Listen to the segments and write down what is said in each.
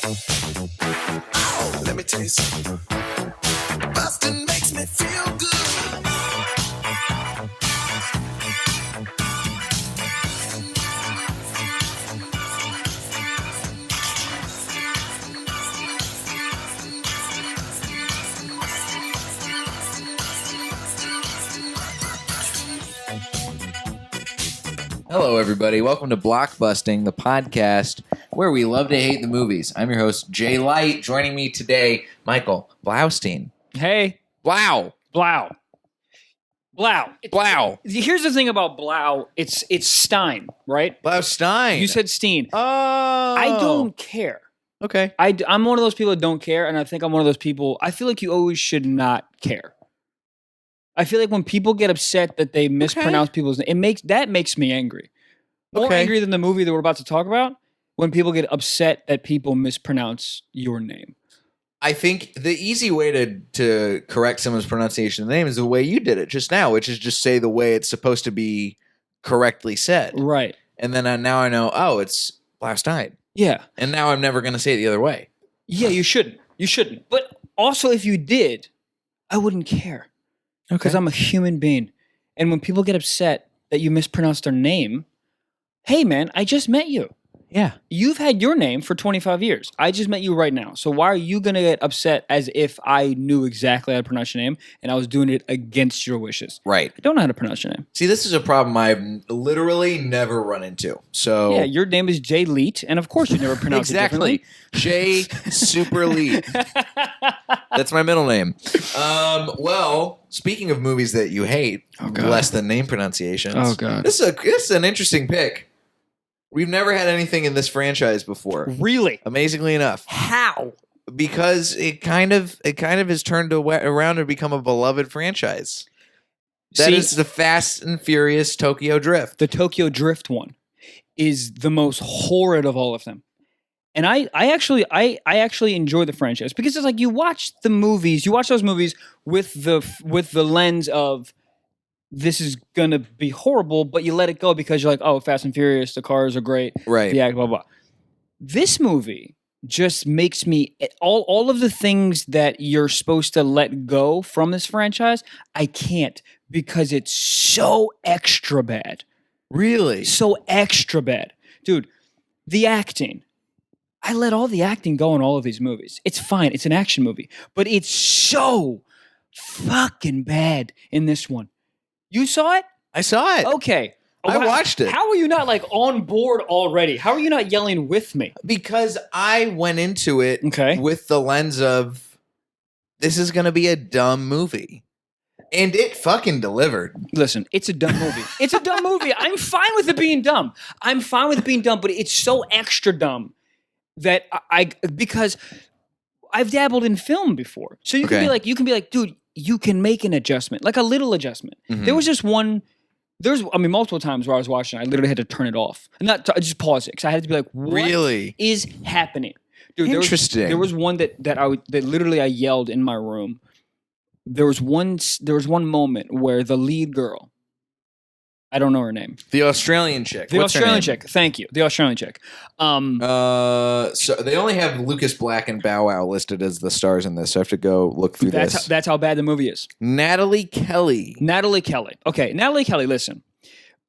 Oh, let me tell you something. Bustin' makes me feel good. Hello, everybody. Welcome to Blockbusting, the podcast where we love to hate the movies. I'm your host, Jay Light. Joining me today, Michael Blaustein. Hey, Blau. Blau. Blau. Here's the thing about Blau. It's Stein, right? Blaustein. You said Steen. Oh. I don't care. Okay. I'm one of those people that don't care, and I think I'm one of those people. I feel like you always should not care. I feel like when people get upset that they mispronounce people's name, that makes me angry. More angry than the movie that we're about to talk about. When people get upset that people mispronounce your name. I think the easy way to correct someone's pronunciation of the name is the way you did it just now, which is just say the way it's supposed to be correctly said. Right. And then now I know, oh, it's Blaustein. Yeah. And now I'm never going to say it the other way. Yeah, you shouldn't. You shouldn't. But also, if you did, I wouldn't care. Okay. Because I'm a human being. And when people get upset that you mispronounce their name, hey, man, I just met you. Yeah. You've had your name for 25 years. I just met you right now. So why are you going to get upset as if I knew exactly how to pronounce your name and I was doing it against your wishes? Right. I don't know how to pronounce your name. See, this is a problem I've literally never run into. So Yeah, your name is Jay Leet, and of course you never pronounce exactly. it differently. Jay Super Leet. That's my middle name. Well, speaking of movies that you hate, less than name pronunciations. Oh, God. This is an interesting pick. We've never had anything in this franchise before. Really? Amazingly enough. How? Because it kind of has turned around and become a beloved franchise. That is the Fast and Furious Tokyo Drift. The Tokyo Drift one is the most horrid of all of them. And I actually enjoy the franchise because it's like you watch those movies with the lens of this is gonna be horrible, but you let it go because you're like, oh, Fast and Furious, the cars are great, Right. the act, blah blah. This movie just makes me all of the things that you're supposed to let go from this franchise, I can't because it's so extra bad. Really? So extra bad. Dude, the acting. I let all the acting go in all of these movies. It's fine. It's an action movie. But it's so fucking bad in this one. You saw it? I saw it. Okay. I watched it. How are you not like on board already? How are you not yelling with me? Because I went into it with the lens of this is going to be a dumb movie. And it fucking delivered. Listen, it's a dumb movie. It's a dumb movie. I'm fine with it being dumb. But it's so extra dumb that because I've dabbled in film before. So you can be like, dude, you can make an adjustment, like a little adjustment. Mm-hmm. There was just multiple times where I was watching, I literally had to turn it off. I just pause it because I had to be like, what is happening? Dude, interesting. There was one that literally I yelled in my room. There was one moment where the lead girl, I don't know her name. The Australian chick. The Australian chick. Thank you. The Australian chick. So they only have Lucas Black and Bow Wow listed as the stars in this. So I have to go look through this. That's how bad the movie is. Natalie Kelly. Okay, Natalie Kelly, listen.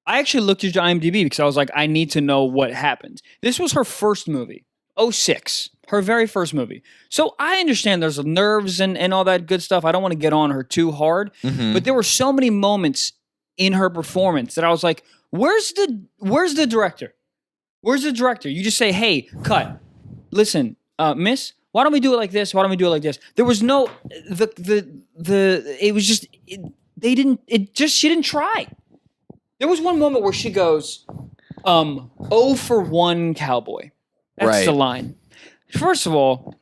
I actually looked at IMDb because I was like, I need to know what happened. This was her first movie. 2006. Her very first movie. So I understand there's nerves and all that good stuff. I don't want to get on her too hard. Mm-hmm. But there were so many moments in her performance that I was like, where's the director? Where's the director? You just say, hey, cut. Listen, miss, why don't we do it like this? Why don't we do it like this? There was no, she didn't try. There was one moment where she goes, 0 for 1 cowboy. That's the line. First of all,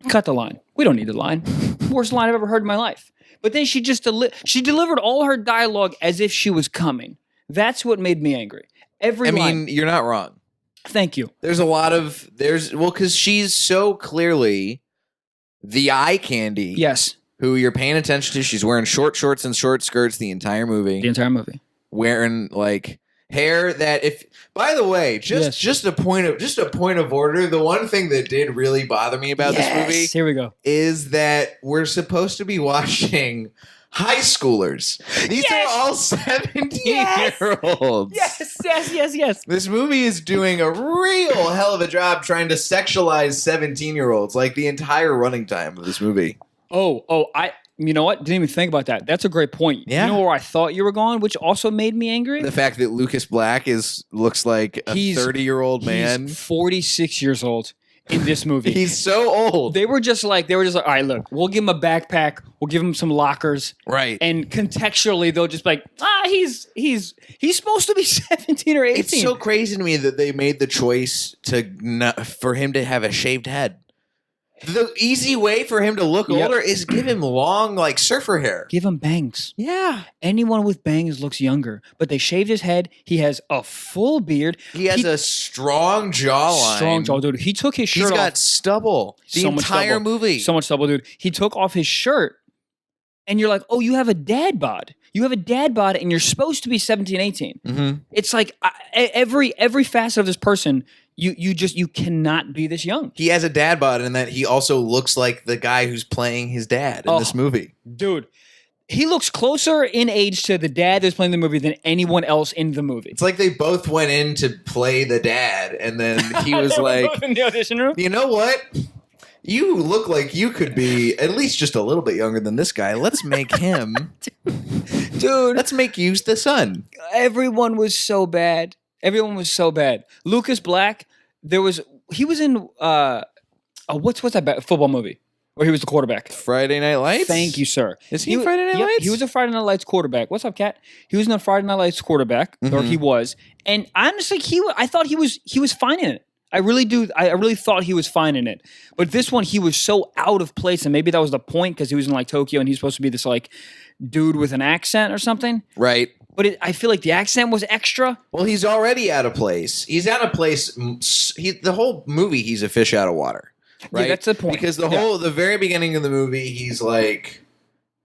cut the line. We don't need the line. Worst line I've ever heard in my life. But then she just she delivered all her dialogue as if she was coming. That's what made me angry. I mean, you're not wrong. Thank you. Because she's so clearly the eye candy. Yes. Who you're paying attention to. She's wearing short shorts and short skirts the entire movie. The entire movie. Wearing hair that if by the way, just a point of order, the one thing that did really bother me about this movie Here we go. is that we're supposed to be watching high schoolers. These are all 17-year-olds. Yes. This movie is doing a real hell of a job trying to sexualize 17-year-olds, like the entire running time of this movie. You know what? Didn't even think about that. That's a great point. Yeah. You know where I thought you were going, which also made me angry? The fact that Lucas Black looks like a 30-year-old man. He's 46 years old in this movie. He's so old. They were just like, all right, look, we'll give him a backpack, we'll give him some lockers. Right. And contextually, they'll just be like, he's supposed to be 17 or 18. It's so crazy to me that they made the choice for him to have a shaved head. The easy way for him to look older is give him long, like, surfer hair. Give him bangs. Yeah. Anyone with bangs looks younger. But they shaved his head. He has a full beard. He has a strong jawline. Strong jaw, dude. He took his shirt off. He's got stubble. The entire movie. So much stubble, dude. He took off his shirt. And you're like, oh, you have a dad bod. You have a dad bod and you're supposed to be 17, 18. Mm-hmm. It's like every facet of this person, you cannot be this young. He has a dad bod in that he also looks like the guy who's playing his dad in this movie. Dude, he looks closer in age to the dad that's playing the movie than anyone else in the movie. It's like they both went in to play the dad, and then he was like, in the audition room. You know what? You look like you could be at least just a little bit younger than this guy. Let's make him. Dude. Let's make you the son. Everyone was so bad. Lucas Black, he was in what's that football movie where he was the quarterback? Friday Night Lights? Thank you, sir. Is he in Friday Night Lights? He was a Friday Night Lights quarterback. What's up, Cat? He was in a Friday Night Lights quarterback, or he was. And honestly, I thought he was fine in it. I really do. I really thought he was fine in it. But this one, he was so out of place, and maybe that was the point because he was in like Tokyo and he's supposed to be this like dude with an accent or something. Right. But I feel like the accent was extra. Well, he's already out of place. He's out of place. The whole movie, he's a fish out of water. Right. Yeah, that's the point. Because the very beginning of the movie, he's like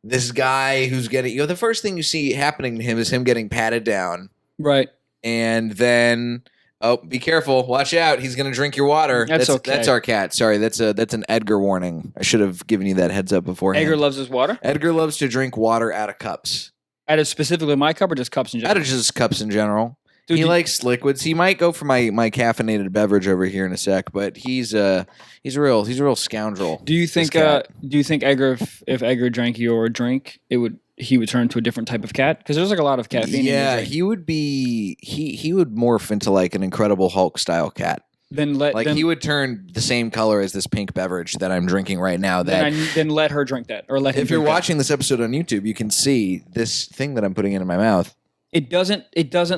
this guy who's getting, the first thing you see happening to him is him getting patted down. Right. And then, oh, be careful. Watch out. He's going to drink your water. That's okay. That's our cat. Sorry. That's an Edgar warning. I should have given you that heads up beforehand. Edgar loves his water? Edgar loves to drink water out of cups. Out of specifically my cup or just cups in general? Out of just cups in general. Dude, he likes liquids. He might go for my caffeinated beverage over here in a sec, but he's a real scoundrel. Do you think Edgar, if Edgar drank your drink, he would turn to a different type of cat? Because there's like a lot of caffeine. Yeah, he would be. He would morph into like an Incredible Hulk style cat. He would turn the same color as this pink beverage that I'm drinking right now. Then let her drink that, or let him. If you're watching this episode on YouTube, you can see this thing that I'm putting into my mouth. It doesn't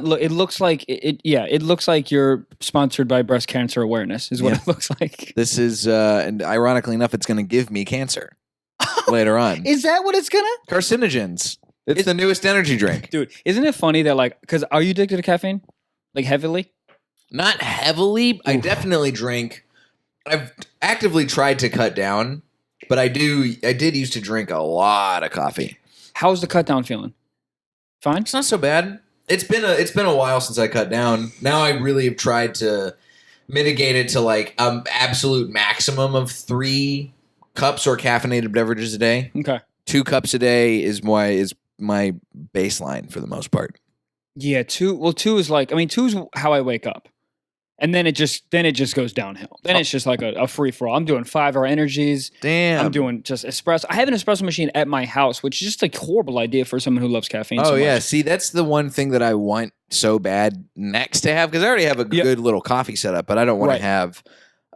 look. It looks like it. Yeah, it looks like you're sponsored by breast cancer awareness. Is what it looks like. This is, and ironically enough, it's going to give me cancer later on. Is that what it's gonna? Carcinogens. It's the newest energy drink, dude. Isn't it funny that like, because are you addicted to caffeine, like heavily? Not heavily. Oof. I definitely drink. I've actively tried to cut down, but I did used to drink a lot of coffee. How's the cut down feeling? Fine. It's not so bad. It's been a while since I cut down. Now I really have tried to mitigate it to like absolute maximum of 3 cups or caffeinated beverages a day. Okay. 2 cups a day is my baseline for the most part. Yeah, 2 is like, I mean, 2 is how I wake up. And then it just goes downhill. Then it's just like a free for all. I'm doing 5-hour energies. Damn. I'm doing just espresso. I have an espresso machine at my house, which is just a horrible idea for someone who loves caffeine. Oh yeah, see, that's the one thing that I want so bad next to have, because I already have a good little coffee setup, but I don't want to have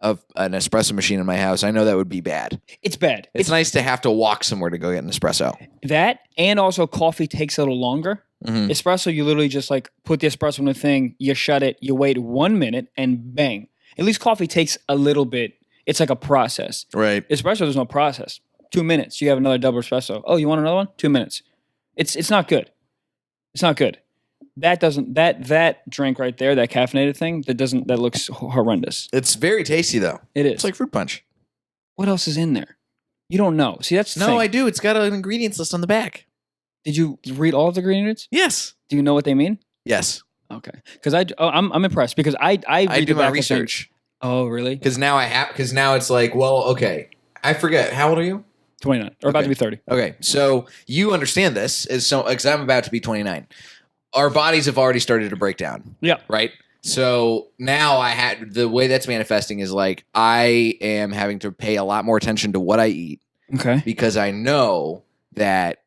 an espresso machine in my house. I know that would be bad. It's bad. It's nice to have to walk somewhere to go get an espresso. That, and also coffee takes a little longer. Mm-hmm. Espresso, you literally just like put the espresso in the thing, you shut it, you wait 1 minute, and bang. At least coffee takes a little bit. It's like a process. Right. Espresso, there's no process. 2 minutes, you have another double espresso. Oh, you want another one? 2 minutes. It's not good. It's not good. That drink right there, that caffeinated thing, that looks horrendous. It's very tasty though. It is. It's like fruit punch. What else is in there? You don't know. See, that's the thing. I do. It's got an ingredients list on the back. Did you read all of the ingredients? Yes. Do you know what they mean? Yes. Okay, because I'm impressed because I read do the my back of research. things. Oh, really? Because now it's like, well, okay. I forget. How old are you? 29 or about to be 30. Okay. So you understand this because I'm about to be 29. Our bodies have already started to break down. Yeah. Right. So now the way that's manifesting is like I am having to pay a lot more attention to what I eat Okay. because I know that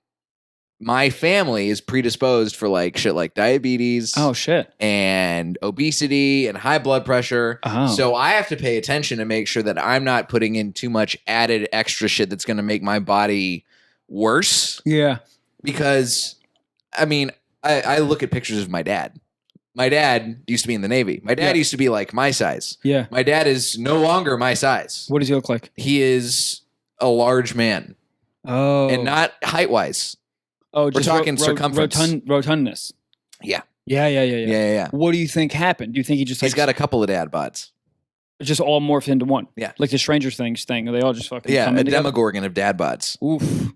my family is predisposed for like shit like diabetes. Oh shit. And obesity and high blood pressure. Oh. So I have to pay attention to make sure that I'm not putting in too much added extra shit that's going to make my body worse. Yeah. Because, I mean, I look at pictures of my dad. My dad used to be in the Navy. My dad used to be like my size. Yeah. My dad is no longer my size. What does he look like? He is a large man. Oh. And not height-wise. Oh, we're just talking circumference. Rotundness. Yeah. Yeah. What do you think happened? Do you think he just He's got a couple of dad bods. just all morphed into one? Yeah. Like the Stranger Things thing. They all just fucking Yeah, come a in together? demogorgon of dad bods. Oof.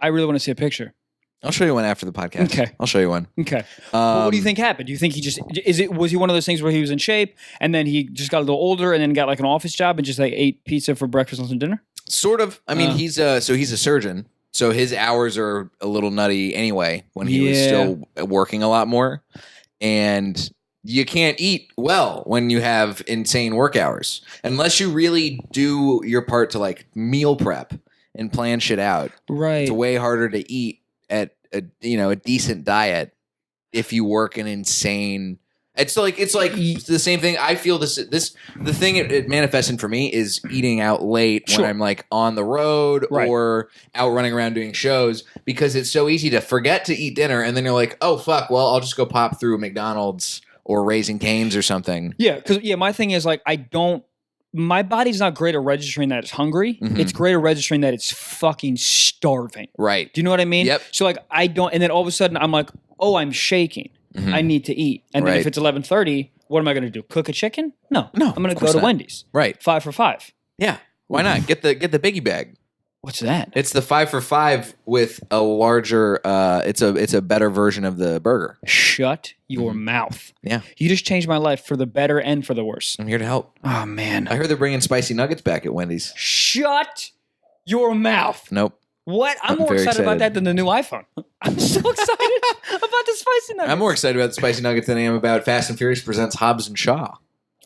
I really want to see a picture. I'll show you one after the podcast. Okay. I'll show you one. Okay. But what do you think happened? Do you think he just was he one of those things where he was in shape and then he just got a little older and then got like an office job and just like ate pizza for breakfast, lunch, and dinner? Sort of. I mean, he's a surgeon, so his hours are a little nutty anyway when he was still working a lot more. And you can't eat well when you have insane work hours unless you really do your part to like meal prep and plan shit out. Right. It's way harder to eat at a decent diet if you work an insane. It's like the same thing. I feel the thing it manifests in for me is eating out late when I'm like on the road or out running around doing shows because it's so easy to forget to eat dinner and then you're like, oh fuck, well I'll just go pop through McDonald's or Raising Cane's or something. Yeah, because my thing is like my body's not great at registering that it's hungry. Mm-hmm. It's great at registering that it's fucking starving. Right. Do you know what I mean? Yep. So like I don't, and then all of a sudden I'm like, oh, I'm shaking. Mm-hmm. I need to eat. And then if it's 11:30, what am I going to do? Cook a chicken? No. I'm going to go to Wendy's. Right. 5 for $5. Yeah. Why not? Get the biggie bag. What's that? It's the 5 for $5 with a larger. It's a better version of the burger. Shut your mouth. Yeah. You just changed my life for the better and for the worse. I'm here to help. Oh man. I heard they're bringing spicy nuggets back at Wendy's. Shut your mouth. Nope. What? I'm more excited about that than the new iPhone. I'm so excited about the spicy nuggets. I'm more excited about the spicy nuggets than I am about Fast and Furious presents Hobbs and Shaw.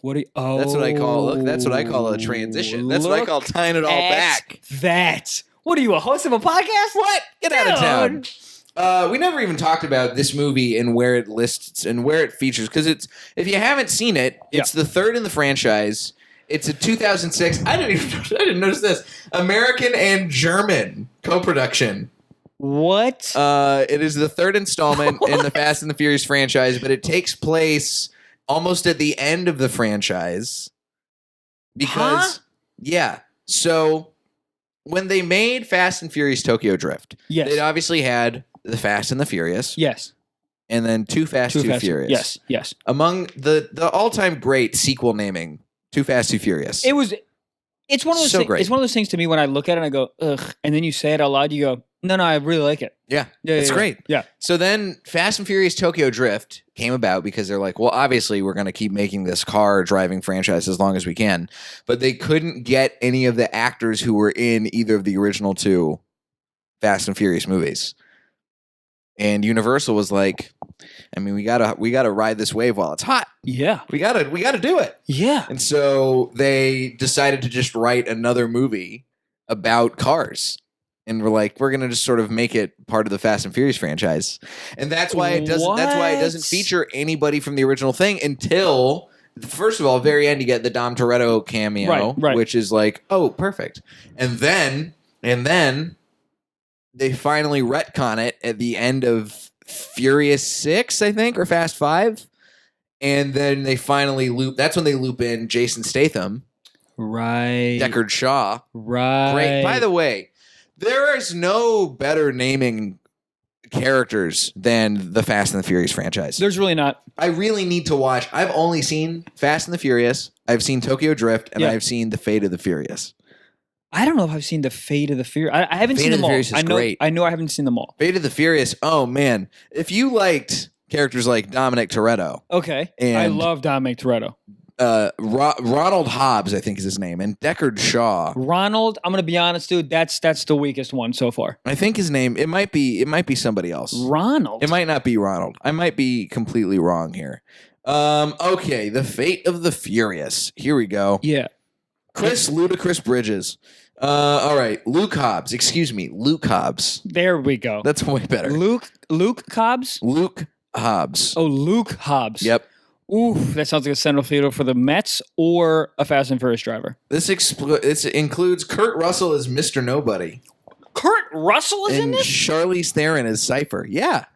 What do you, oh, That's what I call. Look, that's what I call a transition. That's what I call tying it all back. That. What are you, a host of a podcast? What? Get out of town. We never even talked about this movie and where it lists and where it features because if you haven't seen it, it's the third in the franchise. It's a 2006. I didn't notice this. American and German co-production. What? It is the third installment in the Fast and the Furious franchise, but it takes place almost at the end of the franchise. Because, so when they made Fast and Furious Tokyo Drift, it obviously had the Fast and the Furious. Yes. And then Too Fast, Too Furious. Yes. Among the all-time great sequel naming, Too Fast, Too Furious. It's one of those things. Great. It's one of those things to me when I look at it and I go, ugh. And then you say it out loud, you go, no, I really like it. Yeah, it's great. Yeah. So then Fast and Furious Tokyo Drift came about because they're like, well, obviously we're going to keep making this car driving franchise as long as we can. But they couldn't get any of the actors who were in either of the original two Fast and Furious movies. And Universal was like, I mean, we gotta ride this wave while it's hot. Yeah. We gotta do it. Yeah. And so they decided to just write another movie about cars. And we're like, we're gonna just sort of make it part of the Fast and Furious franchise. And that's why it doesn't feature anybody from the original thing until, first of all, very end you get the Dom Toretto cameo, right. which is like, oh, perfect. And then they finally retcon it at the end of Furious 6, I think, or Fast 5. And then they finally that's when they loop in Jason Statham. Right. Deckard Shaw. Right. Great. By the way, there is no better naming characters than the Fast and the Furious franchise. There's really not. I really need to watch. I've only seen Fast and the Furious. I've seen Tokyo Drift, and I've seen The Fate of the Furious. I don't know if I've seen The Fate of the Furious. I haven't Fate seen of them the all. Furious is great. I know I haven't seen them all. Fate of the Furious. Oh man, if you liked Characters like Dominic Toretto. Okay. I And- love Dominic Toretto. Ronald Hobbs, I think is his name, and Deckard Shaw. Ronald, I'm gonna be honest, dude. That's the weakest one so far. I think his name. It might be somebody else. Ronald. It might not be Ronald. I might be completely wrong here. Okay, The Fate of the Furious. Here we go. Yeah. Chris Ludacris Bridges. All right, Luke Hobbs. Excuse me, Luke Hobbs. There we go. That's way better. Luke Cobbs. Luke Hobbs. Oh, Luke Hobbs. Yep. Oof, that sounds like a central fielder for the Mets or a Fast and Furious driver. This includes Kurt Russell as Mr. Nobody. Kurt Russell is in And this? Charlize Theron as Cypher. Yeah.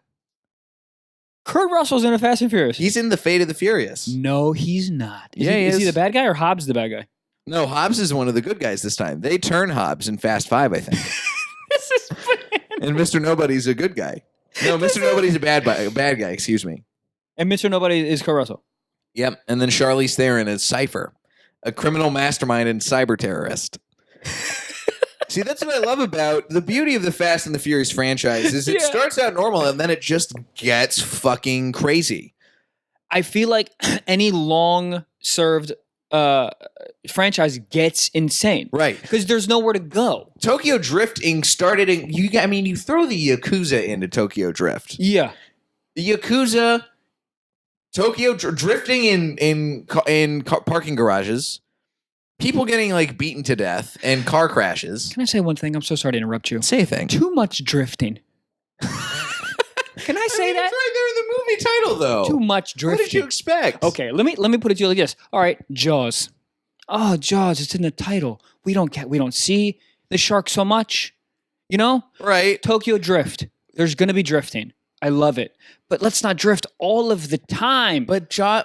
Kurt Russell's in a Fast and Furious. He's in The Fate of the Furious. No, he's not. Yeah, he is he is. the bad guy or Hobbs the bad guy? No, Hobbs is one of the good guys this time. They turn Hobbs in Fast 5, I think. This is And Mr. Nobody's a good guy. No, Mr. Nobody's a bad guy, excuse me. And Mr. Nobody is Kurt Russell. Yep. And then Charlize Theron is Cypher, a criminal mastermind and cyber terrorist. See, that's what I love about the beauty of the Fast and the Furious franchise is it Yeah. starts out normal and then it just gets fucking crazy. I feel like any long-served franchise gets insane. Right. Because there's nowhere to go. Tokyo Drifting started in you throw the Yakuza into Tokyo Drift. Yeah. The Yakuza, Tokyo drifting in parking garages, people getting like beaten to death, and car crashes. Can I say one thing? I'm so sorry to interrupt you. Say a thing. Too much drifting. Can I say that? It's right there in the movie title, though. Too much What drifting. did you expect? Okay, let me put it to you like this. All right, Jaws. Oh, Jaws, it's in the title. We don't see the shark so much. You know? Right. Tokyo Drift. There's gonna be drifting. I love it. But let's not drift all of the time. But Jaws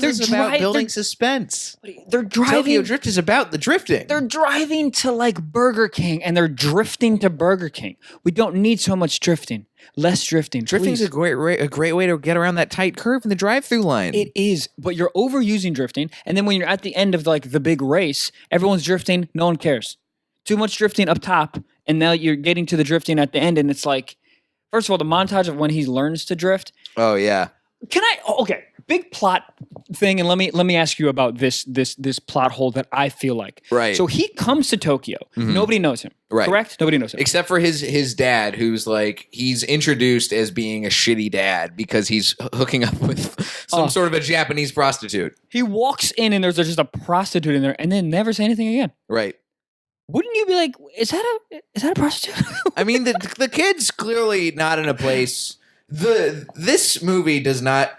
They're is about building they're- suspense. They're driving. Tokyo Drift is about the drifting. They're driving to like Burger King and they're drifting to Burger King. We don't need so much drifting. Less drifting. Drifting's please. a great way to get around that tight curve in the drive-through line. It is, but you're overusing drifting, and then when you're at the end of like the big race, everyone's drifting. No one cares. Too much drifting up top, and now you're getting to the drifting at the end, and it's like, first of all, the montage of when he learns to drift. Oh yeah. Okay, big plot thing, and let me ask you about this plot hole that I feel like. Right. So he comes to Tokyo. Nobody knows him. Right. Correct. Nobody knows him. Except for his dad, who's like he's introduced as being a shitty dad because he's hooking up with some sort of a Japanese prostitute. He walks in and there's just a prostitute in there, and then never say anything again. Right. Wouldn't you be like, is that a prostitute? I mean, the kid's clearly not in a place. This movie does not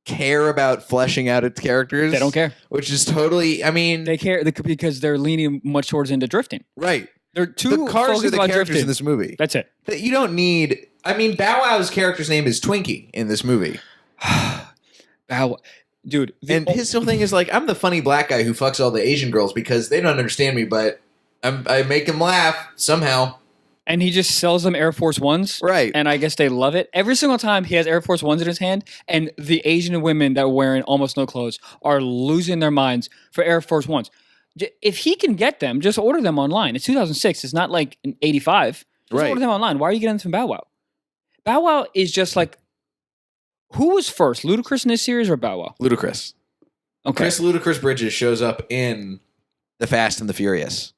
care about fleshing out its characters. They don't care. Which is totally. I mean, They care because they're leaning much towards into drifting. right. They're too The cars focused are the about characters drifting. in this movie. That's it. That you don't need. I mean, Bow Wow's character's name is Twinkie in this movie, Dude. and his whole thing is like, I'm the funny black guy who fucks all the Asian girls because they don't understand me, but I make them laugh somehow. And he just sells them Air Force Ones. Right. And I guess they love it. Every single time he has Air Force Ones in his hand, and the Asian women that are wearing almost no clothes are losing their minds for Air Force Ones. If he can get them, just order them online. It's 2006. It's not like an 85. Just Right. order them online. Why are you getting them from Bow Wow? Bow Wow is just like, who was first, Ludacris in this series or Bow Wow? Ludacris. Okay. Chris Ludacris Bridges shows up in The Fast and the Furious.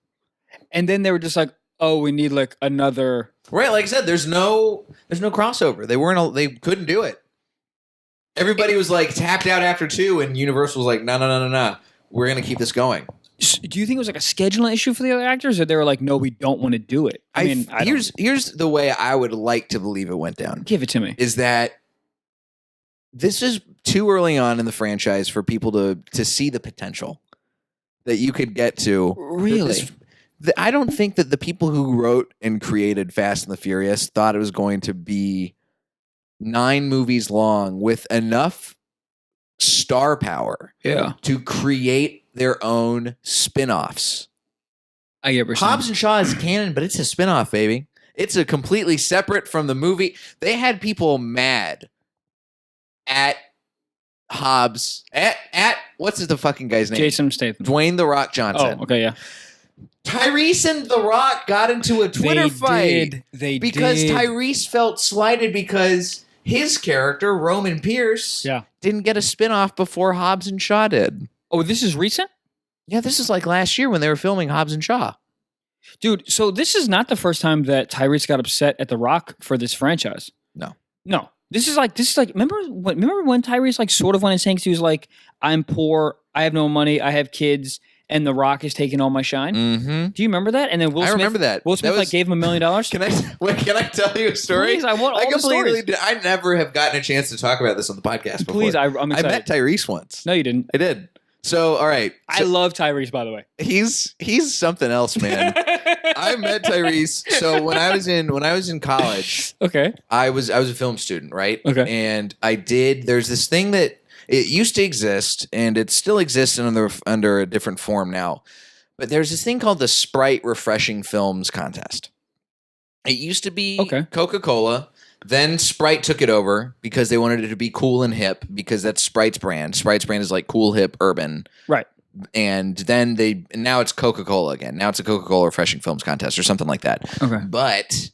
And then they were just like, oh, we need like another. Right, like I said, there's no crossover. They couldn't do it. Everybody was like tapped out after 2, and Universal was like, no. We're gonna keep this going. Do you think it was like a scheduling issue for the other actors, or they were like, no, we don't want to do it? I mean, here's the way I would like to believe it went down. give it to me. Is that this is too early on in the franchise for people to see the potential that you could get to. Really? I don't think that the people who wrote and created Fast and the Furious thought it was going to be 9 movies long with enough star power Yeah. to create their own spin-offs. I get what you're saying. Hobbs and Shaw is canon, but it's a spin-off, baby. It's a completely separate from the movie. They had people mad at Hobbs, at what's the fucking guy's name? Jason Statham. Dwayne The Rock Johnson. Oh, okay, yeah. Tyrese and The Rock got into a Twitter fight They because did. Tyrese felt slighted because his character, Roman Pierce, Yeah. didn't get a spinoff before Hobbs and Shaw did. Oh, this is recent? Yeah, this is like last year when they were filming Hobbs and Shaw. Dude, so this is not the first time that Tyrese got upset at The Rock for this franchise. No. This is like remember when Tyrese like sort of went insane because he was like, I'm poor, I have no money, I have kids, and The Rock is taking all my shine. Mm-hmm. Do you remember that? And then Will Smith, remember that. Will Smith like gave him $1 million. Can I tell you a story? Please, I want all the stories. I never have gotten a chance to talk about this on the podcast before. Please, I'm excited. I met Tyrese once. No, you didn't. I did. So, all right. I love Tyrese, by the way. He's something else, man. I met Tyrese. So when I was in college, Okay. I was a film student, right? Okay. And there's this thing that it used to exist, and it still exists under a different form now. But there's this thing called the Sprite Refreshing Films Contest. It used to be Coca-Cola. Then Sprite took it over because they wanted it to be cool and hip because that's Sprite's brand. Sprite's brand is like cool, hip, urban. Right. And then now it's Coca-Cola again. Now it's a Coca-Cola Refreshing Films Contest or something like that. Okay. But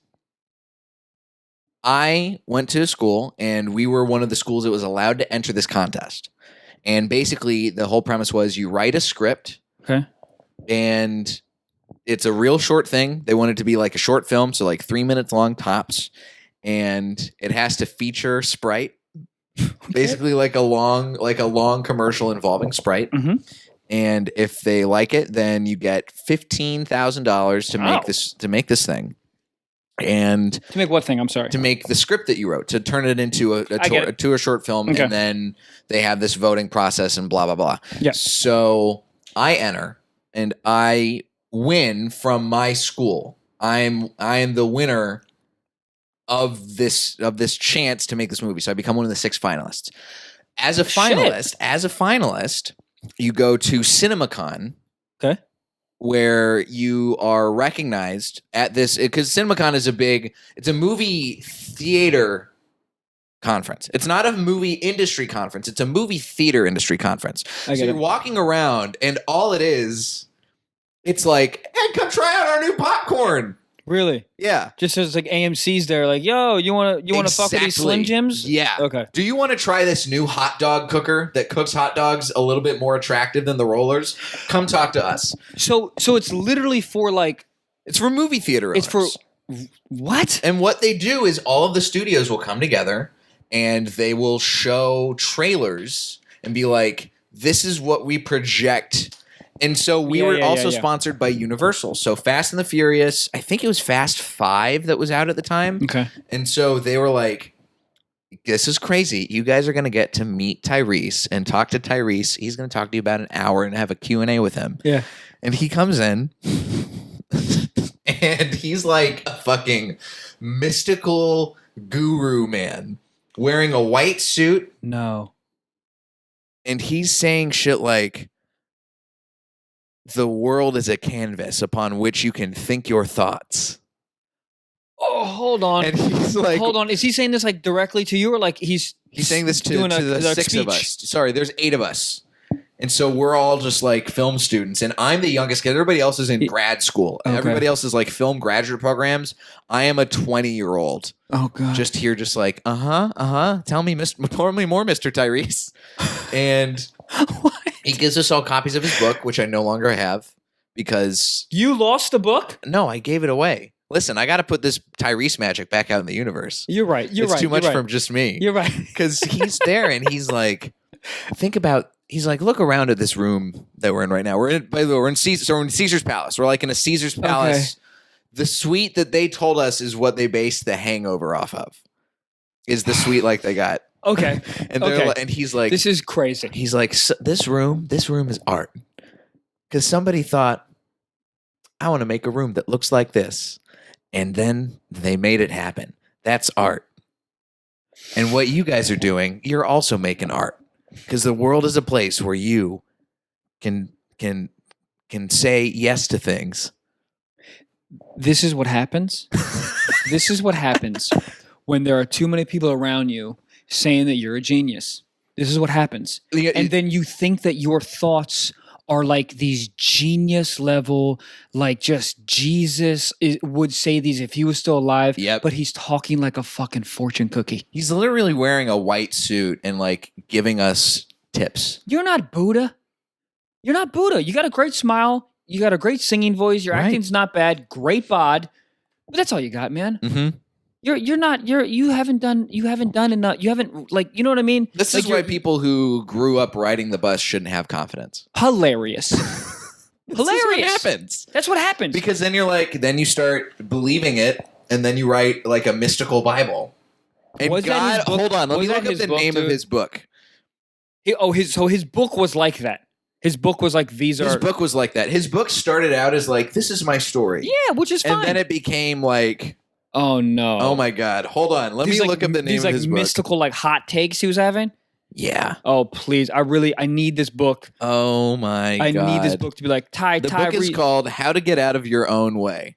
I went to a school, and we were one of the schools that was allowed to enter this contest. And basically, the whole premise was you write a script. Okay. And it's a real short thing. They want it to be like a short film, so like 3 minutes long tops. And it has to feature Sprite. Basically like a long commercial involving Sprite. Mm-hmm. And if they like it, then you get $15,000 to make this thing. And to make what thing? I'm sorry. To make the script that you wrote, to turn it into a short film, and then they have this voting process and blah blah blah. Yeah. So I enter and I win from my school. I am the winner of this chance to make this movie. So I become one of the 6 finalists. As a finalist, you go to CinemaCon. Okay. Where you are recognized at this, because CinemaCon is it's a movie theater conference. It's not a movie industry conference. It's a movie theater industry conference. So you're walking around, and all it is, it's like, hey, come try out our new popcorn. Really? Yeah. Just as like AMC's there, like, yo, you want to fuck with these Slim Jims? Yeah. Okay. Do you want to try this new hot dog cooker that cooks hot dogs a little bit more attractive than the rollers? Come talk to us. So it's literally for like, it's for movie theater owners. It's for what? And what they do is all of the studios will come together and they will show trailers and be like, this is what we project. And so we were also sponsored by Universal. So Fast and the Furious, I think it was Fast 5 that was out at the time. Okay. And so they were like, this is crazy. You guys are going to get to meet Tyrese and talk to Tyrese. He's going to talk to you about an hour and have a Q&A with him. Yeah. And he comes in and he's like a fucking mystical guru man wearing a white suit. No. And he's saying shit like, the world is a canvas upon which you can think your thoughts. Oh, hold on. And he's like, hold on. Is he saying this like directly to you, or like he's saying this to the 6 speech? of us? Sorry, there's 8 of us. And so we're all just like film students. And I'm the youngest kid. Everybody else is in grad school. Okay. Everybody else is like film graduate programs. I am a 20-year-old. Oh, God. Just here, just like, tell me more, Mr. Tyrese. And he gives us all copies of his book, which I no longer have because... You lost the book? No, I gave it away. Listen, I got to put this Tyrese magic back out in the universe. You're right. It's too much from just me. You're right. Because he's there and he's like, he's like, look around at this room that we're in right now. We're in Caesar's Palace. We're like in a Caesar's Palace. Okay. The suite that they told us is what they based The Hangover off of. Is the suite like they got. Okay. And he's like, this is crazy. He's like, this room is art. Because somebody thought, I want to make a room that looks like this. And then they made it happen. That's art. And what you guys are doing, you're also making art. Because the world is a place where you can say yes to things. This is what happens. This is what happens when there are too many people around you saying that you're a genius. This is what happens. And then you think that your thoughts are like these genius level, like just Jesus would say these if he was still alive. Yep. But he's talking like a fucking fortune cookie. He's literally wearing a white suit and like giving us tips. You're not Buddha. You're not Buddha. You got a great smile. You got a great singing voice. Your acting's not bad. Great bod. But that's all you got, man. Mm-hmm. You haven't done enough. You haven't, like, you know what I mean? This like is why people who grew up riding the bus shouldn't have confidence. Hilarious. Hilarious. What happens. That's what happens. Because then then you start believing it, and then you write like a mystical Bible. And Was that his God, book? hold on, let Was me that look up his the book, name of dude? his book. His book was like that. His book was like, these are... His book was like that. His book started out as like, this is my story. Yeah, which is fine. And then it became like... Oh, no. Oh, my God. Hold on. Let me look up the name of his book. These mystical, like, hot takes he was having? Yeah. Oh, please. I need this book. Oh, my God. I need this book to be like, the book is called How to Get Out of Your Own Way.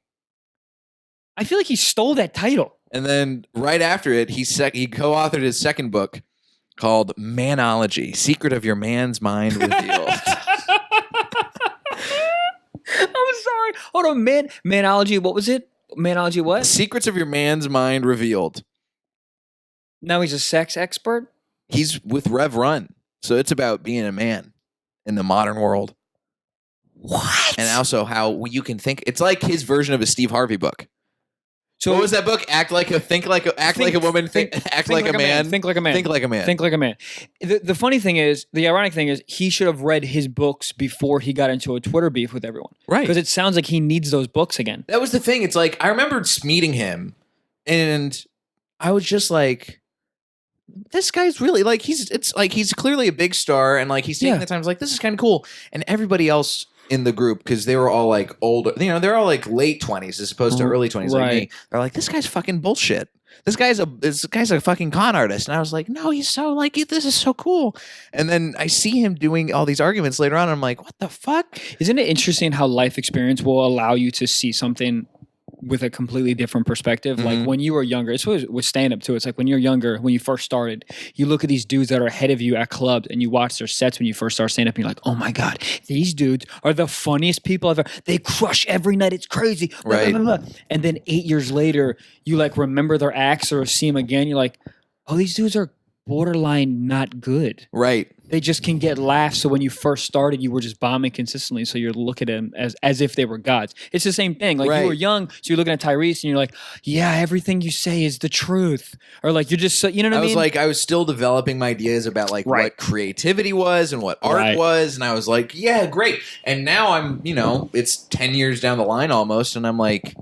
I feel like he stole that title. And then right after it, he co-authored his second book called Manology, Secret of Your Man's Mind Revealed. I'm sorry. Hold on, Manology, what was it? Manology what? Secrets of Your Man's Mind Revealed. Now he's a sex expert? He's with Rev Run. So it's about being a man in the modern world. What? And also how you can think. It's like his version of a Steve Harvey book. So what was that book? Act like a woman, act like a man. Think like a man. Think like a man. Think like a man. The funny thing is, the ironic thing is, he should have read his books before he got into a Twitter beef with everyone. Right. Because it sounds like he needs those books again. That was the thing. It's like, I remember meeting him, and I was just like, this guy's really like, he's clearly a big star, and like he's taking the time. Like, this is kind of cool. And everybody else in the group, because they were all like older, they're all like late 20s as opposed to early 20s like me. They're like, this guy's fucking bullshit. This guy's a fucking con artist. And I was like, no, he's so like, this is so cool. And then I see him doing all these arguments later on, and I'm like, what the fuck? Isn't it interesting how life experience will allow you to see something with a completely different perspective? Mm-hmm. Like when you were younger, it's with stand-up too. It's like when you're younger, when you first started, you look at these dudes that are ahead of you at clubs and you watch their sets when you first start stand-up and you're like, oh my God, these dudes are the funniest people ever. They crush every night. It's crazy. Right. Blah, blah, blah. And then 8 years later, you like remember their acts or see them again. You're like, oh, these dudes are borderline not good. Right. They just can get laughs. So when you first started, you were just bombing consistently. So you're looking at them as if they were gods. It's the same thing. Like you were young, so you're looking at Tyrese and you're like, yeah, everything you say is the truth. Or like you're just, you know what I mean? Was like, I was still developing my ideas about like what creativity was and what art was. And I was like, yeah, great. And now I'm, it's 10 years down the line almost. And I'm like,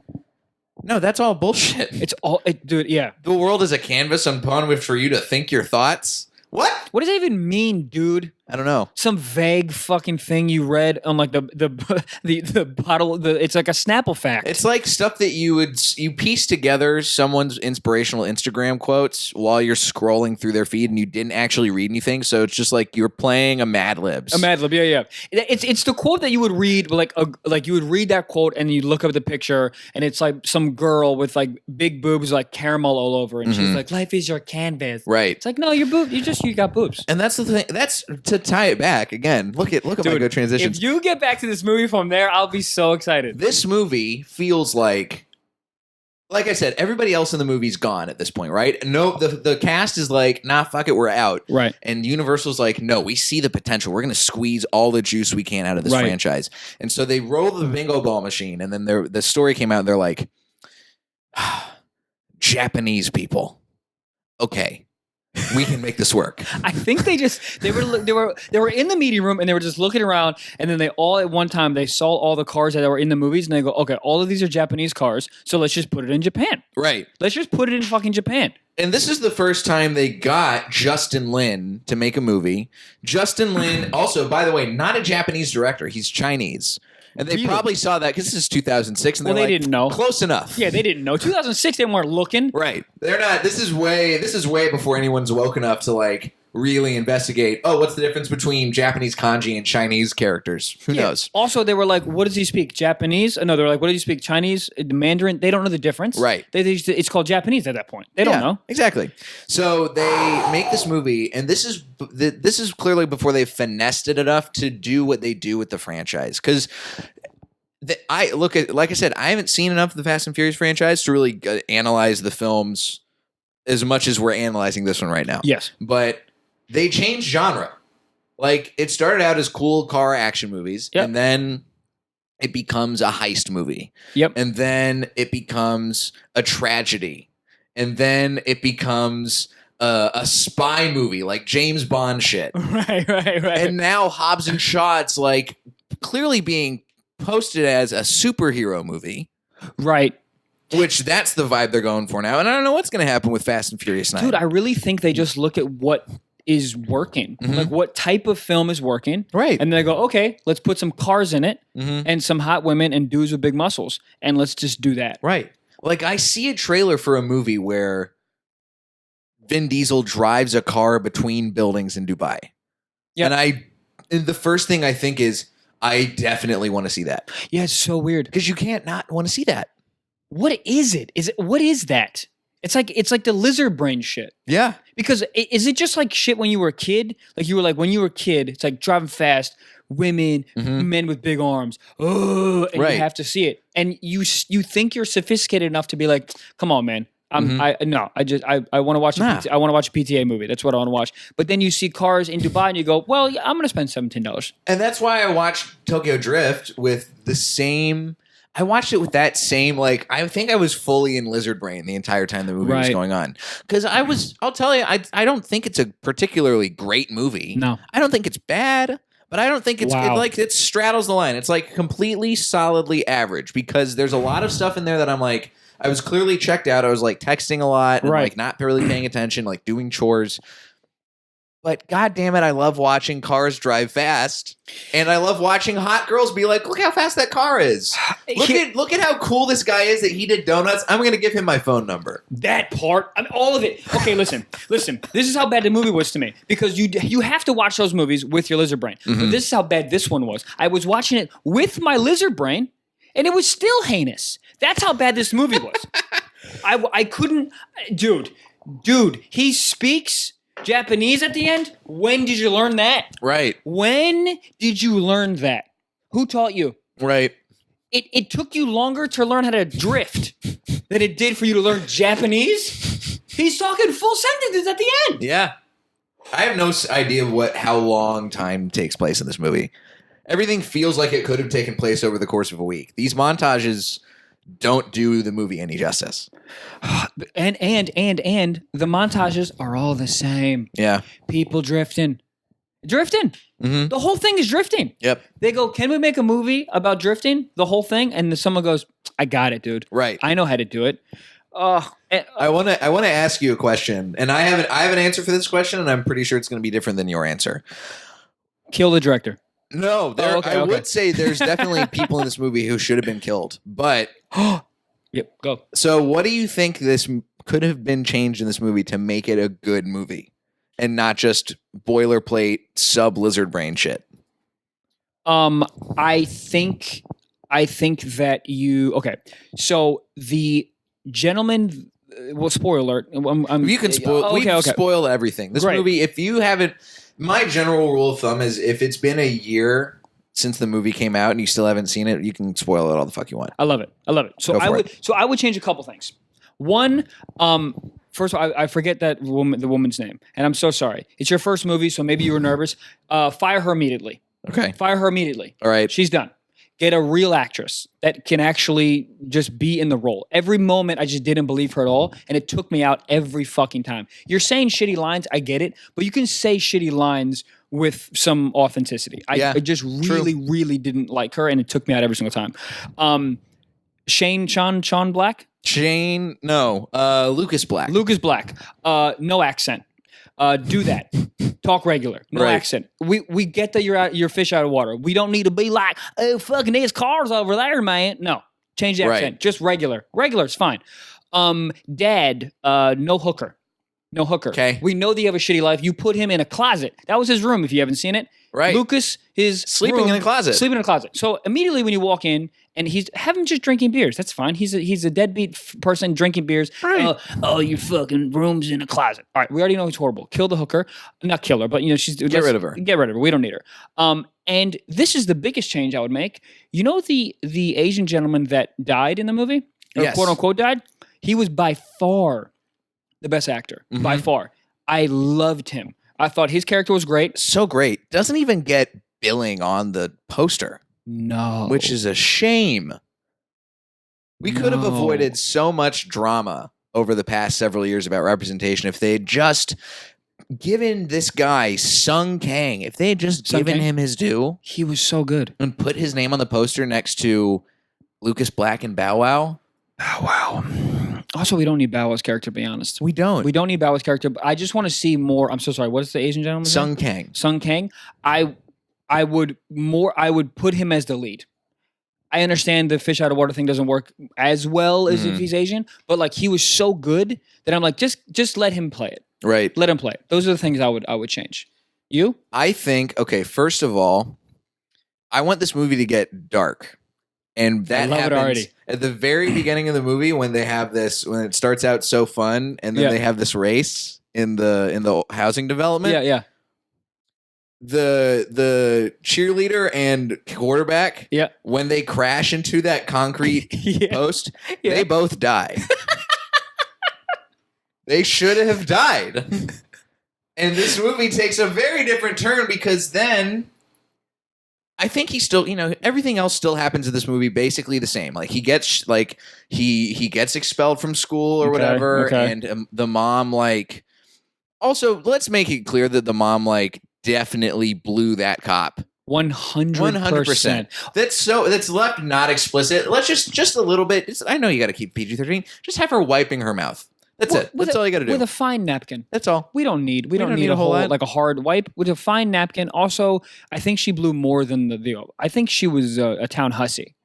no, that's all bullshit. It's all, dude, yeah. The world is a canvas upon which for you to think your thoughts. What? What does that even mean, dude? I don't know. Some vague fucking thing you read on like the bottle. It's like a Snapple fact. It's like stuff that you piece together someone's inspirational Instagram quotes while you're scrolling through their feed and you didn't actually read anything. So it's just like you're playing a Mad Libs. A Mad Lib, yeah. It's the quote that you would read, like you would read that quote and you look up the picture and it's like some girl with like big boobs, like caramel all over, and she's like, "Life is your canvas." Right. It's like, no, your boob. You got boobs. And that's the thing. That's to tie it back again. Look at my good transitions. If you get back to this movie from there, I'll be so excited. This movie feels like I said, everybody else in the movie's gone at this point, right? No, the cast is like, nah, fuck it, we're out. Right. And Universal's like, no, we see the potential. We're going to squeeze all the juice we can out of this franchise. And so they roll the bingo ball machine, and then the story came out, and they're like, Japanese people. Okay. We can make this work. I think they were in the meeting room and they were just looking around, and then they all at one time they saw all the cars that were in the movies and they go, okay, all of these are Japanese cars, so let's just put it in Japan. Right. Let's just put it in fucking Japan. And this is the first time they got Justin Lin to make a movie. Justin Lin, also, by the way, not a Japanese director. He's Chinese. And they probably saw that because this is 2006, and they didn't know. Close enough. Yeah, they didn't know. 2006, they weren't looking. Right. They're not. This is way before anyone's woken up to like really investigate, what's the difference between Japanese kanji and Chinese characters? Who knows? Also, they were like, what does he speak? Japanese? No, they're like, what does he speak? Chinese? Mandarin? They don't know the difference. Right. It's called Japanese at that point. They don't know. Exactly. So they make this movie, and this is clearly before they finessed it enough to do what they do with the franchise. Because like I said, I haven't seen enough of the Fast and Furious franchise to really analyze the films as much as we're analyzing this one right now. Yes. But they changed genre. Like, it started out as cool car action movies, and then it becomes a heist movie. Yep. And then it becomes a tragedy. And then it becomes a spy movie, like James Bond shit. Right. And now Hobbs and Shaw, it's like clearly being posted as a superhero movie. Right. Which that's the vibe they're going for now. And I don't know what's going to happen with Fast and Furious 9. Dude, I really think they just look at what is working. Like, what type of film is working. Right. And they go, okay, let's put some cars in it and some hot women and dudes with big muscles. And let's just do that. Right. Like, I see a trailer for a movie where Vin Diesel drives a car between buildings in Dubai. Yeah. And the first thing I think is, I definitely want to see that. Yeah, it's so weird. Because you can't not want to see that. What is it? What is that? It's like the lizard brain shit. Yeah. Because is it just like shit when you were a kid? Like, you were like, when you were a kid, it's like driving fast, women, men with big arms. Oh, and you have to see it. And you think you're sophisticated enough to be like, come on, man. I want to watch I want to watch a PTA movie. That's what I want to watch. But then you see cars in Dubai and you go, well, yeah, I'm going to spend $17. And that's why I watched Tokyo Drift with the same. I watched it with that same, like, I think I was fully in lizard brain the entire time the movie was going on. Because I'll tell you, I don't think it's a particularly great movie. No. I don't think it's bad, but I don't think it straddles the line. It's like completely solidly average because there's a lot of stuff in there that I'm like, I was clearly checked out. I was like texting a lot and like not really paying attention, like doing chores. But God damn it, I love watching cars drive fast, and I love watching hot girls be like, "Look how fast that car is! Look at how cool this guy is that he did donuts. I'm going to give him my phone number." That part, I mean, all of it. Okay, listen. This is how bad the movie was to me because you have to watch those movies with your lizard brain. But this is how bad this one was. I was watching it with my lizard brain, and it was still heinous. That's how bad this movie was. I couldn't, dude. He speaks Japanese at the end? When did you learn that? Right. When did you learn that? Who taught you? Right. It took you longer to learn how to drift than it did for you to learn Japanese? He's talking full sentences at the end. Yeah. I have no idea how long time takes place in this movie. Everything feels like it could have taken place over the course of a week. These montages don't do the movie any justice. And the montages are all the same. Yeah. People drifting. The whole thing is drifting. Yep. They go, can we make a movie about drifting? The whole thing? And then someone goes, I got it, dude. Right. I know how to do it. I want to ask you a question, and I have an answer for this question, and I'm pretty sure it's going to be different than your answer. Kill the director. No, I would say there's definitely people in this movie who should have been killed, but yep, go. So, what do you think this could have been changed in this movie to make it a good movie, and not just boilerplate sub lizard brain shit? I think that okay. So the gentleman. Well, spoiler alert. You can spoil. We've spoiled everything. This movie, if you haven't. My general rule of thumb is if it's been a year since the movie came out and you still haven't seen it, you can spoil it all the fuck you want. I love it. So I would change a couple things. One, first of all, I forget the woman's name, and I'm so sorry. It's your first movie, so maybe you were nervous. Fire her immediately. Okay. Fire her immediately. All right. She's done. Get a real actress that can actually just be in the role. Every moment, I just didn't believe her at all, and it took me out every fucking time. You're saying shitty lines, I get it, but you can say shitty lines with some authenticity. I just really didn't like her, and it took me out every single time. Sean Black? Lucas Black. Lucas Black. No accent. Do that. Talk regular. No accent. We get that you're fish out of water. We don't need to be like, oh, fucking there's cars over there, man. No. Change the accent. Just regular. Regular's fine. Dad, no hooker. No hooker. Okay. We know that you have a shitty life. You put him in a closet. That was his room if you haven't seen it. Right. Lucas, his Sleeping room, in a closet. Sleeping in a closet. So immediately when you walk in and have him just drinking beers. That's fine. He's a deadbeat person drinking beers. Right. Oh, your fucking room's in a closet. All right. We already know he's horrible. Kill the hooker. Not kill her, but she's Get rid of her. Get rid of her. We don't need her. And this is the biggest change I would make. You know the Asian gentleman that died in the movie? Or Yes. quote unquote died? He was by far the best actor. By far. I loved him. I thought his character was great. So great. Doesn't even get billing on the poster, No. which is a shame. We could have No. avoided so much drama over the past several years about representation if they had just given this guy Sung Kang, if they had just Sung given Kang? him his due He was so good. and put his name on the poster next to Lucas Black and Bow Wow. Bow Wow. Also, we don't need Bow Wow's character, to be honest. We don't. We don't need Bow Wow's character. But I just want to see more. I'm so sorry. What is the Asian gentleman? Sung Kang. Sung Kang. I would put him as the lead. I understand the fish out of water thing doesn't work as well as if he's Asian, but like he was so good that I'm like, just let him play it. Right. Let him play it. Those are the things I would change. You? I think, okay, first of all, I want this movie to get dark. And that love it happens already. at the very beginning of the movie when it starts out so fun and then Yeah. they have this race in the housing development. Yeah. The cheerleader and quarterback, Yeah. when they crash into that concrete Yeah. post, Yeah. they both die. They should have died. And this movie takes a very different turn because then I think he still, everything else still happens in this movie basically the same. Like he gets he gets expelled from school or whatever, okay. and the mom also let's make it clear that the mom definitely blew that cop. 100%. That's left not explicit. Let's just a little bit. I know you got to keep PG-13. Just have her wiping her mouth. That's it. That's all you got to do. With a fine napkin. That's all. We don't need don't need a whole lot. like a hard wipe with a fine napkin. Also, I think she blew more than the I think she was a town hussy.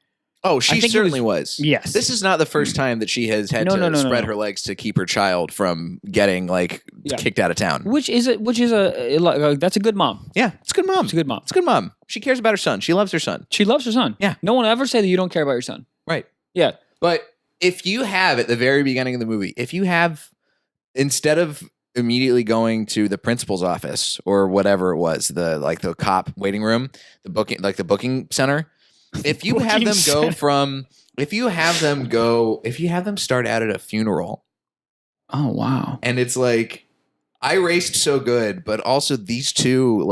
Oh, I she think it certainly was. Yes. This is not the first time that she has had to spread her legs to keep her child from getting kicked out of town. Which is that's a good mom. Yeah, it's a good mom. It's a good mom. It's a good mom. She cares about her son. She loves her son. She loves her son. Yeah. No one will ever say that you don't care about your son. Right. Yeah. But if you have at the very beginning of the movie, instead of immediately going to the principal's office or whatever it was, the cop waiting room, the booking center, if you have them start out at a funeral. Oh wow. And it's I raced so good, but also these two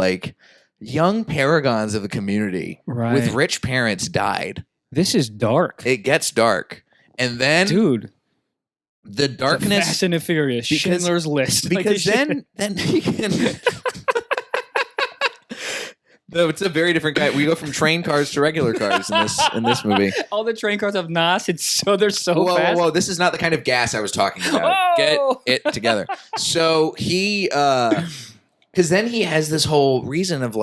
young paragons of the community with rich parents died. This is dark. It gets dark. And then Dude. the darkness, Fast and the Furious, Schindler's List. because then he can. No, it's a very different guy. We go from train cars to regular cars in this movie. All the train cars have NOS. They're so Whoa, fast. whoa! This is not the kind of gas I was talking about. Oh! Get it together. So he, because then he has this whole reason of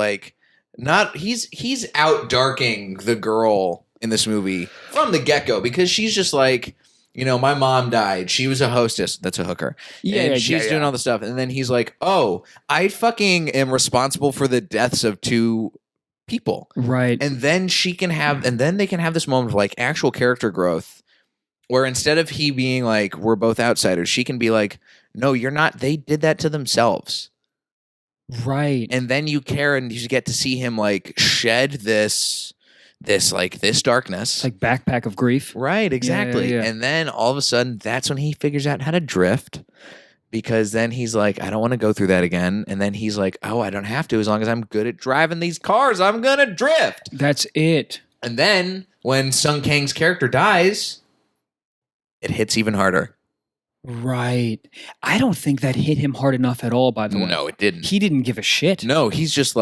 he's out darking the girl in this movie from the get-go because she's just my mom died. She was a hostess. That's a hooker. And she's doing all the stuff. And then he's like, oh, I fucking am responsible for the deaths of two people. Right. And then they can have this moment of actual character growth where instead of he being we're both outsiders, she can be no, you're not. They did that to themselves. Right. And then you care and you get to see him shed this darkness. It's backpack of grief. Right, exactly. Yeah. And then all of a sudden, that's when he figures out how to drift because then he's I don't want to go through that again. And then he's oh, I don't have to. As long as I'm good at driving these cars, I'm going to drift. That's it. And then when Sung Kang's character dies, it hits even harder. Right. I don't think that hit him hard enough at all, by the way. No, it didn't. He didn't give a shit. No, he's just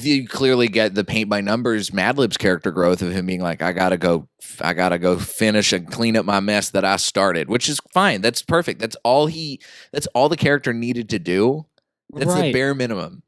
you clearly get the paint by numbers Madlib's character growth of him being I gotta go finish and clean up my mess that I started, which is fine. That's perfect. That's all the character needed to do. That's the bare minimum.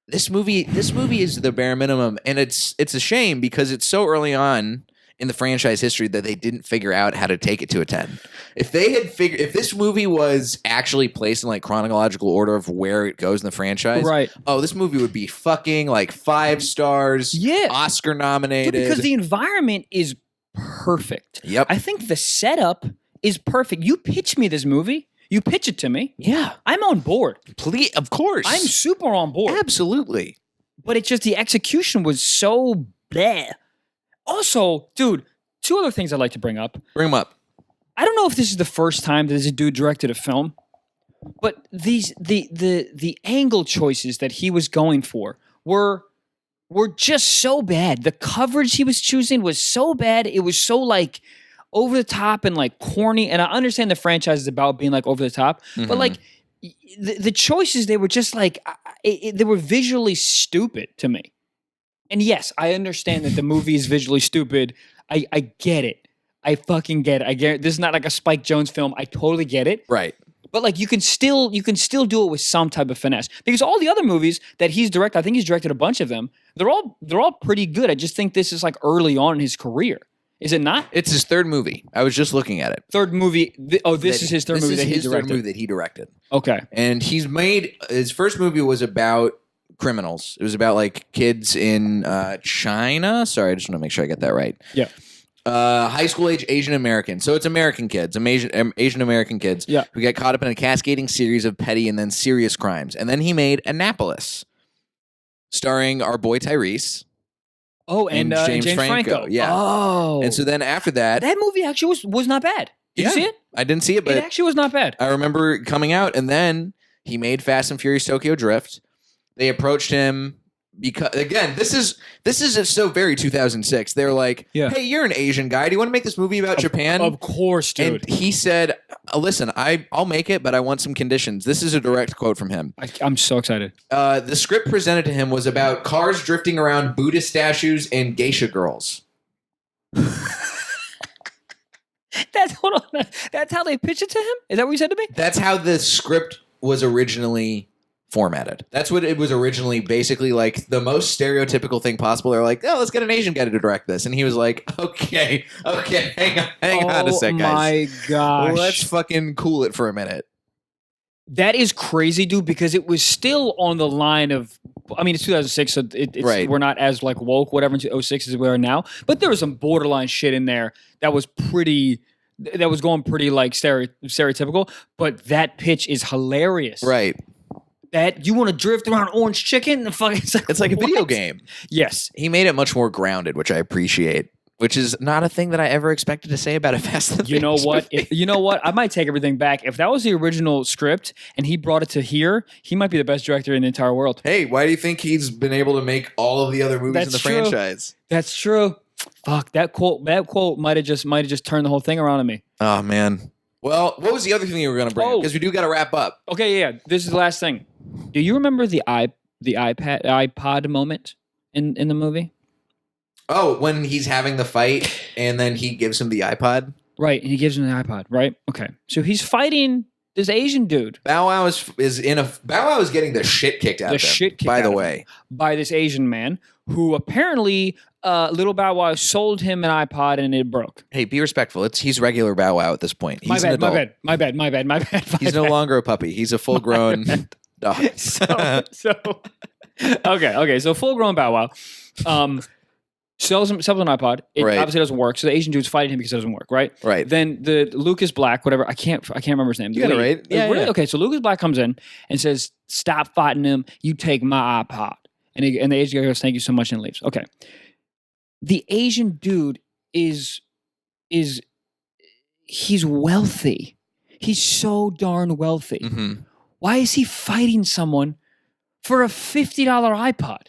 This movie is the bare minimum, and it's a shame because it's so early on in the franchise history that they didn't figure out how to take it to a 10. If this movie was actually placed in like chronological order of where it goes in the franchise, Right. Oh, this movie would be fucking like 5 stars. Yeah. Oscar nominated. Dude, because the environment is perfect. Yep. I think the setup is perfect. You pitch me this movie. You pitch it to me. Yeah. I'm on board. Please, of course. I'm super on board. Absolutely. But it's just the execution was so bleh. Also, dude, 2 other things I'd like to bring up. Bring them up. I don't know if this is the first time that this dude directed a film, but the angle choices that he was going for were just so bad. The coverage he was choosing was so bad. It was so like over the top and like corny. And I understand the franchise is about being like over the top, but like the choices, they were just like they were visually stupid to me. And yes, I understand that the movie is visually stupid. I get it. I fucking get it. I get it. This is not like a Spike Jonze film. I totally get it. Right. But like you can still do it with some type of finesse. Because all the other movies that he's directed, I think he's directed a bunch of them. They're all pretty good. I just think this is like early on in his career. Is it not? It's his 3rd movie. I was just looking at it. 3rd movie. This is his 3rd movie that he This is his 3rd directed. movie that he directed. Okay. And he's made his first movie was about criminals. It was about like kids in China. Sorry, I just want to make sure I get that right. Yeah. High school age Asian American. So it's American kids, Asian American kids who get caught up in a cascading series of petty and then serious crimes. And then he made Annapolis, starring our boy Tyrese. Oh, and James Franco. Yeah. Oh. And so then after that movie actually was not bad. Did you see it? I didn't see it, but It actually was not bad. I remember coming out, and then he made Fast and Furious Tokyo Drift. They approached him because, again, this is so very 2006. They're like, hey, you're an Asian guy. Do you want to make this movie about Japan? Of course, dude. And he said, listen, I'll make it, but I want some conditions. This is a direct quote from him. I'm so excited. The script presented to him was about cars drifting around Buddhist statues and geisha girls. That's how they pitched it to him? Is that what you said to me? That's how the script was originally formatted. That's what it was originally, basically like the most stereotypical thing possible. They're like, oh, let's get an Asian guy to direct this. And he was like, okay, hang on a sec, guys. Oh my gosh. Let's fucking cool it for a minute. That is crazy, dude, because it was still on the line of, I mean, it's 2006, so it's Right. We're not as like woke, whatever, into 06 as we are now. But there was some borderline shit in there that was going pretty like stereotypical. But that pitch is hilarious. Right. That you want to drift around orange chicken? It's like a video what? game. Yes. He made it much more grounded, which I appreciate. Which is not a thing that I ever expected to say about a Fast and You know Furious what? movie. You know what? I might take everything back. If that was the original script and he brought it to here, he might be the best director in the entire world. Hey, why do you think he's been able to make all of the other movies in the That's true. franchise? That's true. Fuck, that quote might have just turned the whole thing around on me. Oh man. Well, what was the other thing you were going to bring up? Because we do got to wrap up. Okay, yeah. This is the last thing. Do you remember the iPod moment in the movie? Oh, when he's having the fight and then he gives him the iPod? Right, and he gives him the iPod, right? Okay. So he's fighting this Asian dude. Bow Wow is getting the shit kicked out of him. By the way, by this Asian man who apparently Little Bow Wow sold him an iPod and it broke. Hey, be respectful. He's regular Bow Wow at this point. He's an adult. My bad. He's no longer a puppy. He's a full-grown dog. So full-grown Bow Wow. Sells him an iPod. It obviously doesn't work. So the Asian dude's fighting him because it doesn't work, right? Right. Then the Lucas Black, whatever, I can't remember his name. You got it right. Yeah. Okay, so Lucas Black comes in and says, "Stop fighting him. You take my iPod." And the Asian guy goes, "Thank you so much," and leaves. Okay. The Asian dude is he's wealthy. He's so darn wealthy. Mm-hmm. Why is he fighting someone for a $50 iPod?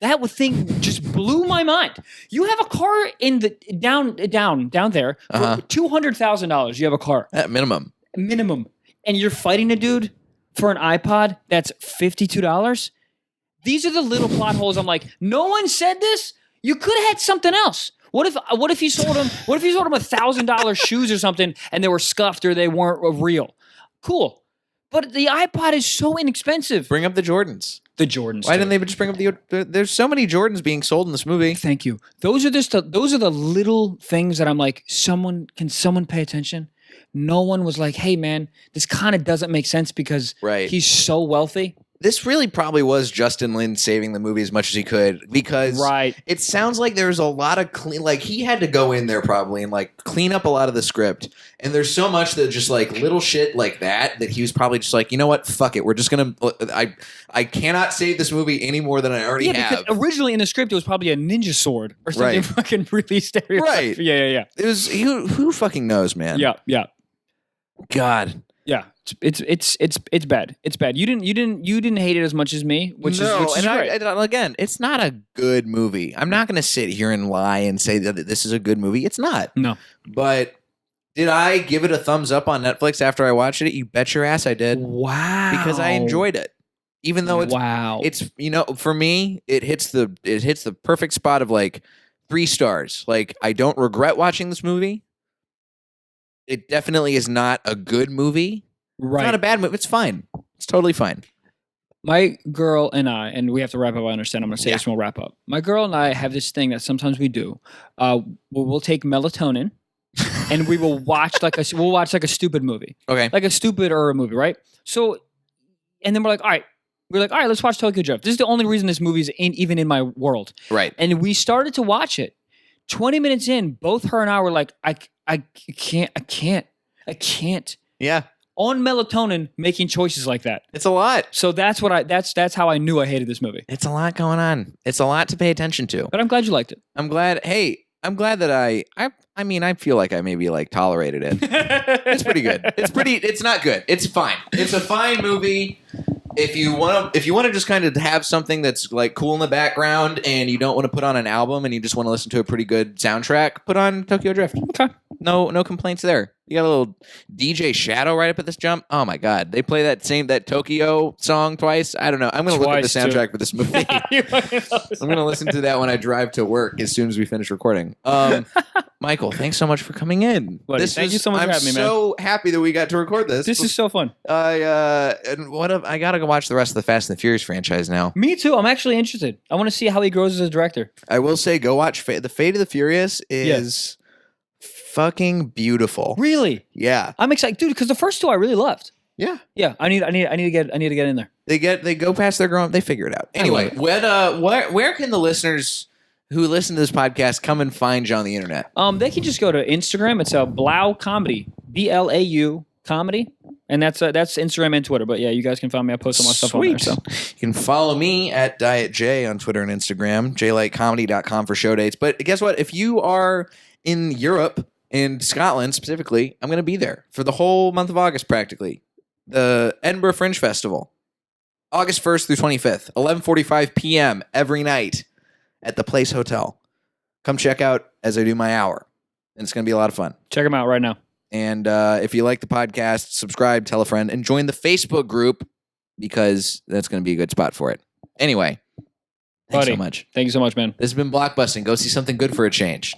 That thing just blew my mind. You have a car in the down there for $200,000. You have a car At minimum, and you're fighting a dude for an iPod that's $52. These are the little plot holes. I'm like, no one said this. You could have had something else. What if you sold him? What if you sold him $1,000 shoes or something and they were scuffed or they weren't real? Cool. But the iPod is so inexpensive. Bring up the Jordans. The Jordans. Why didn't they just bring up there's so many Jordans being sold in this movie. Thank you. Those are the little things that I'm like, can someone pay attention? No one was like, hey man, this kind of doesn't make sense because he's so wealthy. This really probably was Justin Lin saving the movie as much as he could because it sounds like there's a lot of he had to go in there probably and like clean up a lot of the script. And there's so much that just like little shit like that he was probably just like, you know what? Fuck it. We're just going to, I cannot save this movie any more than I already have. Because originally in the script, it was probably a ninja sword or something fucking really stereotypical. Right. Yeah. It was, who fucking knows, man? Yeah. God. Yeah, it's bad. It's bad. You didn't hate it as much as me, which is great. Again, it's not a good movie. I'm not going to sit here and lie and say that this is a good movie. It's not. No. But did I give it a thumbs up on Netflix after I watched it? You bet your ass I did. Wow. Because I enjoyed it. Even though it's for me, it hits the perfect spot of like 3 stars. Like I don't regret watching this movie. It definitely is not a good movie. Right. It's not a bad movie. It's fine. It's totally fine. My girl and I, and we have to wrap up. I understand. I'm going to say this and we'll wrap up. My girl and I have this thing that sometimes we do. We'll take melatonin and we will watch like a stupid movie. Okay. Like a stupid or a movie, right? So, and then we're like, all right, let's watch Tokyo Drift. This is the only reason this movie is even in my world. Right. And we started to watch it. 20 minutes in, both her and I were like, I can't. Yeah. On melatonin, making choices like that. It's a lot. So that's how I knew I hated this movie. It's a lot going on. It's a lot to pay attention to. But I'm glad you liked it. I'm glad that I feel like I maybe like tolerated it. It's pretty good. It's not good. It's fine. It's a fine movie. If you want to just kind of have something that's like cool in the background and you don't want to put on an album and you just want to listen to a pretty good soundtrack, put on Tokyo Drift. Okay. No complaints there. You got a little DJ Shadow right up at this jump. Oh my God. They play that Tokyo song twice. I don't know. I'm going to look at the soundtrack for this movie. I'm going to listen to that when I drive to work as soon as we finish recording. Michael, thanks so much for coming in. Buddy, thank you so much for having me, man. I'm so happy that we got to record this. This is so fun. I got to go watch the rest of the Fast and the Furious franchise now. Me too. I'm actually interested. I want to see how he grows as a director. I will say, go watch the Fate of the Furious is fucking beautiful. Really? Yeah. I'm excited, dude, because the first 2 I really loved. Yeah. Yeah. I need to get in there. They go past their grown. They figure it out. Anyway, where can the listeners who listen to this podcast come and find you on the internet? They can just go to Instagram. It's a Blau Comedy, BLAU Comedy, and that's Instagram and Twitter. But yeah, you guys can find me. I post all my stuff on there. So you can follow me at Diet J on Twitter and Instagram. jlightcomedy.com for show dates. But guess what? If you are in Europe, in Scotland specifically, I'm going to be there for the whole month of August practically. The Edinburgh Fringe Festival, August 1st through 25th, 11:45 p.m. every night at the Place Hotel. Come check out as I do my hour, and it's going to be a lot of fun. Check them out right now. And if you like the podcast, subscribe, tell a friend, and join the Facebook group because that's going to be a good spot for it. Anyway, thanks so much. Thank you so much, man. This has been Blockbusting. Go see something good for a change.